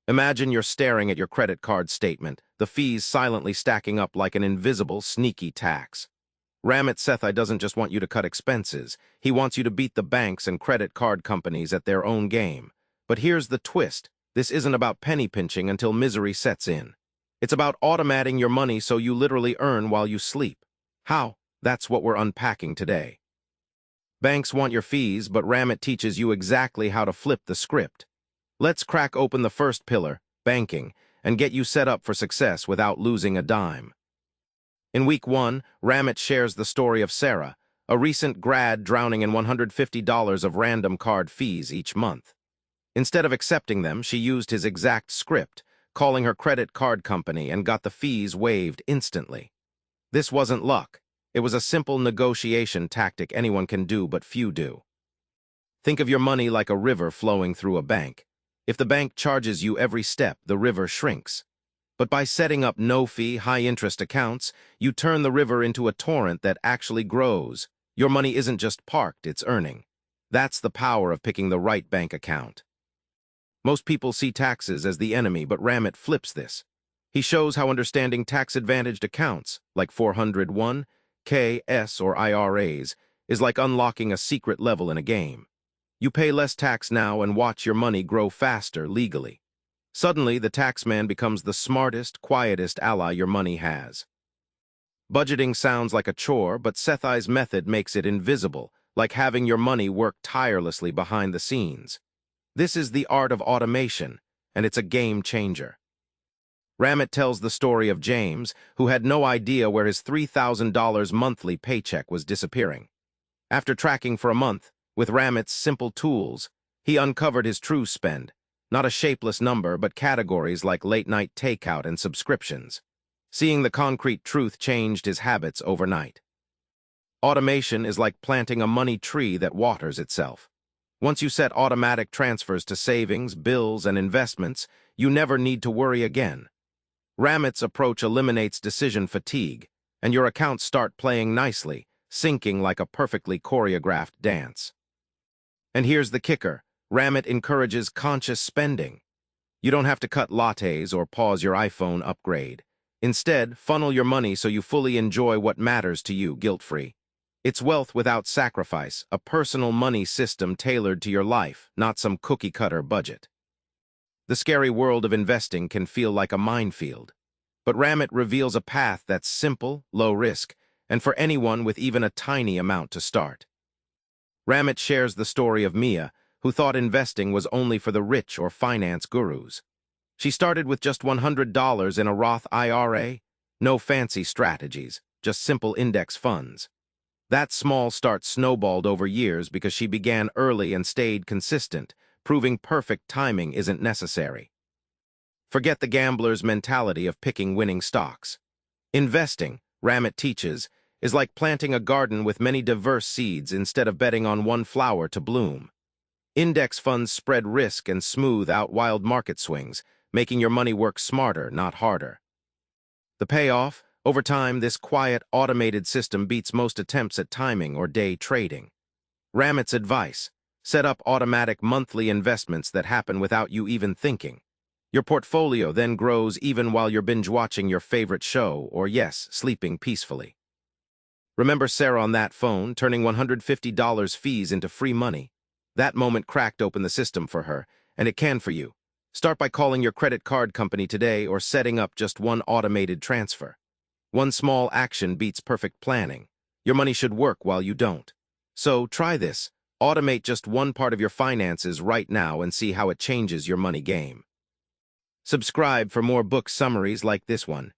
Imagine you're staring at your credit card statement, the fees silently stacking up like an invisible, sneaky tax. Ramit Sethi doesn't just want you to cut expenses. He wants you to beat the banks and credit card companies at their own game. But here's the twist. This isn't about penny pinching until misery sets in. It's about automating your money so you literally earn while you sleep. How? That's what we're unpacking today. Banks want your fees, but Ramit teaches you exactly how to flip the script. Let's crack open the first pillar, banking, and get you set up for success without losing a dime. In week 1, Ramit shares the story of Sarah, a recent grad drowning in $150 of random card fees each month. Instead of accepting them, she used his exact script, calling her credit card company, and got the fees waived instantly. This wasn't luck. It was a simple negotiation tactic anyone can do but few do. Think of your money like a river flowing through a bank. If the bank charges you every step, the river shrinks. But by setting up no-fee, high-interest accounts, you turn the river into a torrent that actually grows. Your money isn't just parked, it's earning. That's the power of picking the right bank account. Most people see taxes as the enemy, but Ramit flips this. He shows how understanding tax-advantaged accounts, like 401(k), S, or IRAs, is like unlocking a secret level in a game. You pay less tax now and watch your money grow faster legally. Suddenly, the taxman becomes the smartest, quietest ally your money has. Budgeting sounds like a chore, but Sethi's method makes it invisible, like having your money work tirelessly behind the scenes. This is the art of automation, and it's a game changer. Ramit tells the story of James, who had no idea where his $3,000 monthly paycheck was disappearing. After tracking for a month, with Ramit's simple tools, he uncovered his true spend, not a shapeless number, but categories like late-night takeout and subscriptions. Seeing the concrete truth changed his habits overnight. Automation is like planting a money tree that waters itself. Once you set automatic transfers to savings, bills, and investments, you never need to worry again. Ramit's approach eliminates decision fatigue, and your accounts start playing nicely, syncing like a perfectly choreographed dance. And here's the kicker. Ramit encourages conscious spending. You don't have to cut lattes or pause your iPhone upgrade. Instead, funnel your money so you fully enjoy what matters to you guilt-free. It's wealth without sacrifice, a personal money system tailored to your life, not some cookie-cutter budget. The scary world of investing can feel like a minefield, but Ramit reveals a path that's simple, low risk, and for anyone with even a tiny amount to start. Ramit shares the story of Mia, who thought investing was only for the rich or finance gurus. She started with just $100 in a Roth IRA, no fancy strategies, just simple index funds. That small start snowballed over years because she began early and stayed consistent, proving perfect timing isn't necessary. Forget the gambler's mentality of picking winning stocks. Investing, Ramit teaches, is like planting a garden with many diverse seeds instead of betting on one flower to bloom. Index funds spread risk and smooth out wild market swings, making your money work smarter, not harder. The payoff? Over time, this quiet, automated system beats most attempts at timing or day trading. Ramit's advice: set up automatic monthly investments that happen without you even thinking. Your portfolio then grows even while you're binge-watching your favorite show or, yes, sleeping peacefully. Remember Sarah on that phone, turning $150 fees into free money? That moment cracked open the system for her, and it can for you. Start by calling your credit card company today or setting up just one automated transfer. One small action beats perfect planning. Your money should work while you don't. So try this. Automate just one part of your finances right now and see how it changes your money game. Subscribe for more book summaries like this one.